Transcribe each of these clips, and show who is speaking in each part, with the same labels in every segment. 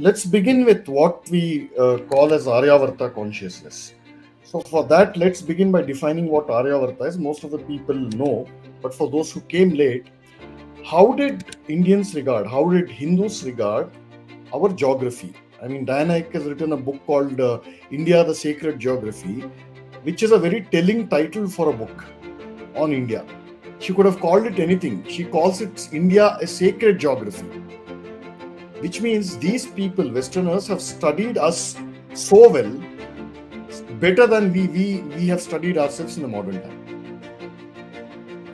Speaker 1: let's begin with what we call as Aryavarta consciousness. So, for that, let's begin by defining what Aryavarta is. Most of the people know, but for those who came late, how did Indians regard, how did Hindus regard our geography? I mean, Diana Eck has written a book called India, the Sacred Geography, which is a very telling title for a book on India. She could have called it anything. She calls it India, a Sacred Geography, which means these people, Westerners, have studied us so well, better than we have studied ourselves in the modern time.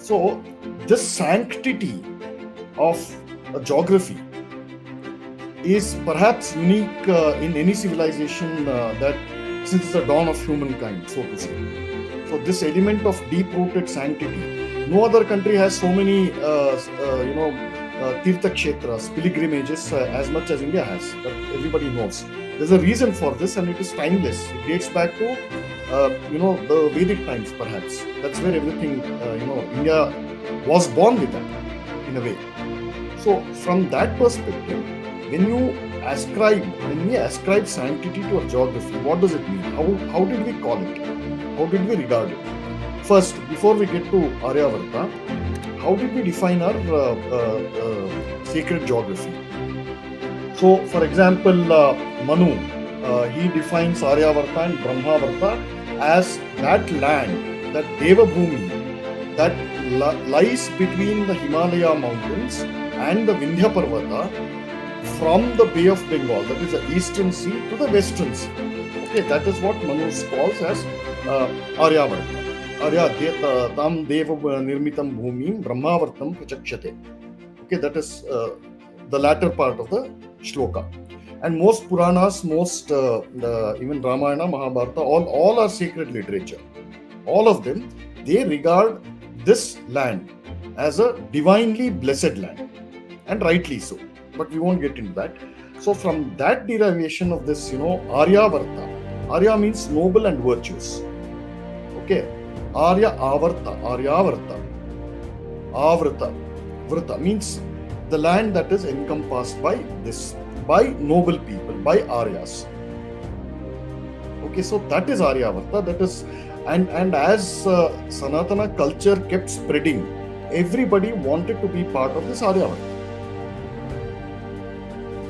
Speaker 1: So, this sanctity of a geography is perhaps unique in any civilization that since the dawn of humankind, so to say. So, this element of deep-rooted sanctity, no other country has so many, Tirtha Kshetras, pilgrimages, as much as India has, that everybody knows. There's a reason for this, and it is timeless. It dates back to, the Vedic times, perhaps. That's where everything, India was born with that, in a way. So, from that perspective, when we ascribe sanctity to our geography, what does it mean? How did we call it? How did we regard it? First, before we get to Aryavarta, how did we define our sacred geography? So, for example, Manu, he defines Aryavarta and Brahmavarta as that land, that Devabhumi, that lies between the Himalaya mountains and the Vindhya Parvata, from the Bay of Bengal, that is the eastern sea, to the western sea. Okay, that is what Manu calls as Aryavarta. Arya tam deva nirmitam bhumim brahmavartam prachakshate. Okay, that is the latter part of the shloka. And most Puranas, even Ramayana, Mahabharata, all are sacred literature. All of them, they regard this land as a divinely blessed land, and rightly so. But we won't get into that. So from that derivation of this, Aryavarta. Arya means noble and virtuous. Okay. Aryavarta. Avrata. Vrata means the land that is encompassed by this, by noble people, by Aryas. Okay, so that is Aryavarta. That is, and as Sanatana culture kept spreading, everybody wanted to be part of this Aryavarta.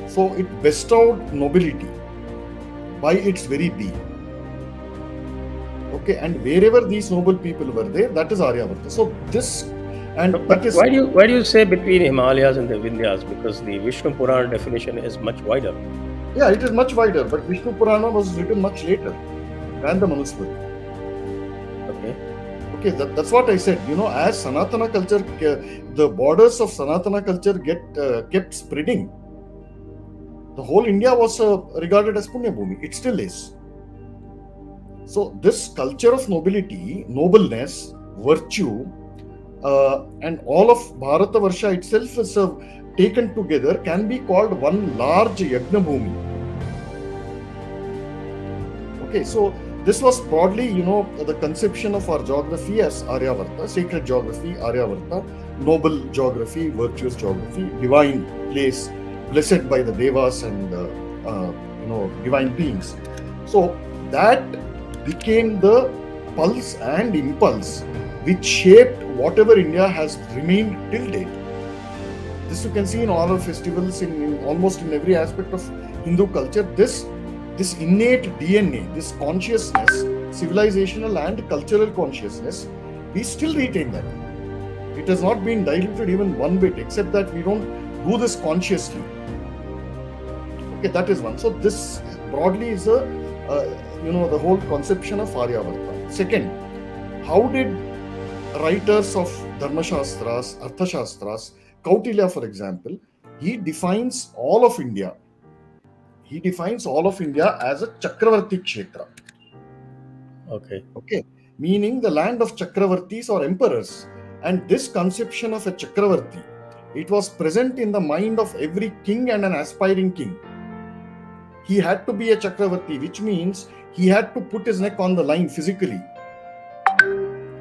Speaker 1: So it bestowed nobility by its very being. Okay, and wherever these noble people were there, that is Aryavarta. So this, and
Speaker 2: but
Speaker 1: that is
Speaker 2: why do you say between Himalayas and the Vindhyas? Because the Vishnu Purana definition is much wider.
Speaker 1: Yeah, it is much wider, but Vishnu Purana was written much later than the Manusmriti. Okay, that's what I said. As Sanatana culture, the borders of Sanatana culture kept spreading. The whole India was regarded as Punya Bhumi. It still is. So this culture of nobility, nobleness, virtue, and all of Bharatavarsha itself is taken together, can be called one large Yagna Bhumi. Okay, so this was broadly, the conception of our geography as Aryavarta, sacred geography, Aryavarta, noble geography, virtuous geography, divine place, blessed by the devas and divine beings. So that became the pulse and impulse which shaped whatever India has remained till date. This you can see in all our festivals, in almost in every aspect of Hindu culture. This innate DNA, this consciousness, civilizational and cultural consciousness, we still retain that. It has not been diluted even one bit, except that we don't do this consciously. Okay, that is one. So this broadly is the whole conception of Aryavarta. Second, how did writers of Dharmashastras, Arthashastras, Kautilya, for example, he defines all of India. He defines all of India as a Chakravarti Kshetra. Okay. Meaning the land of Chakravartis or emperors. And this conception of a Chakravarti, it was present in the mind of every king and an aspiring king. He had to be a Chakravarti, which means he had to put his neck on the line physically.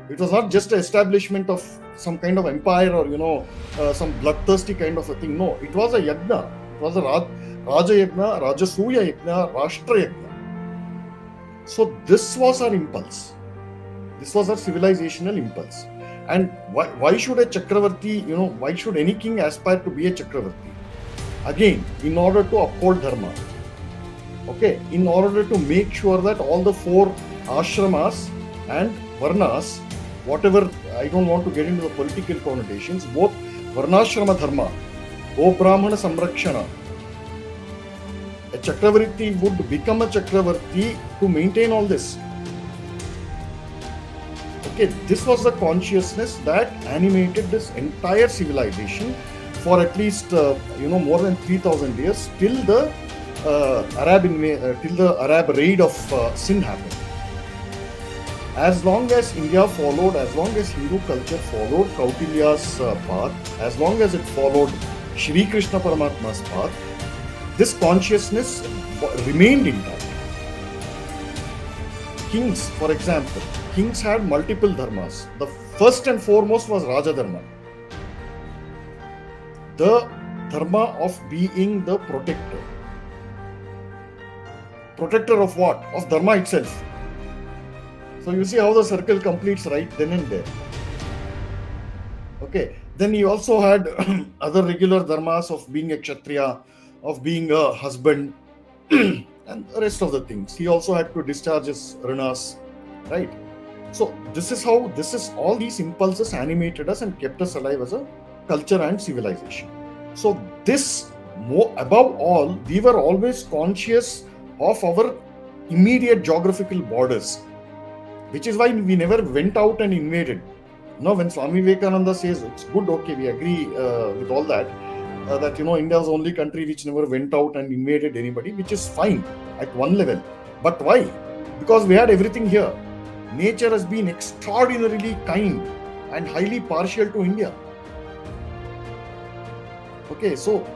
Speaker 1: It was not just an establishment of some kind of empire or, some bloodthirsty kind of a thing. No, it was a yagna. It was a Raja Yajna, Rajasuya Yajna, Rashtra Yajna. So this was our impulse. This was our civilizational impulse. And why should a Chakravarti, why should any king aspire to be a Chakravarti? Again, in order to uphold Dharma. Okay, in order to make sure that all the 4 ashramas and varnas, whatever, I don't want to get into the political connotations, both varnashrama dharma, O Brahmana Samrakshana, a Chakravarti would become a Chakravarti to maintain all this. Okay, this was the consciousness that animated this entire civilization for at least more than 3,000 years till the Arab raid of Sindh happened. As long as India followed, as long as Hindu culture followed Kautilya's path, as long as it followed Shri Krishna Paramatma's path, this consciousness remained intact. Kings, for example, kings had multiple dharmas. The first and foremost was Raja Dharma. The dharma of being the protector. Protector of what? Of dharma itself. So you see how the circle completes right then and there. Okay. Then he also had other regular dharmas of being a kshatriya, of being a husband, and the rest of the things. He also had to discharge his rinas, right? So all these impulses animated us and kept us alive as a culture and civilization. So this, above all, we were always conscious of our immediate geographical borders, which is why we never went out and invaded. When Swami Vivekananda says it's good, okay, we agree with all that, that India is the only country which never went out and invaded anybody, which is fine at one level. But why? Because we had everything here. Nature has been extraordinarily kind and highly partial to India. Okay, so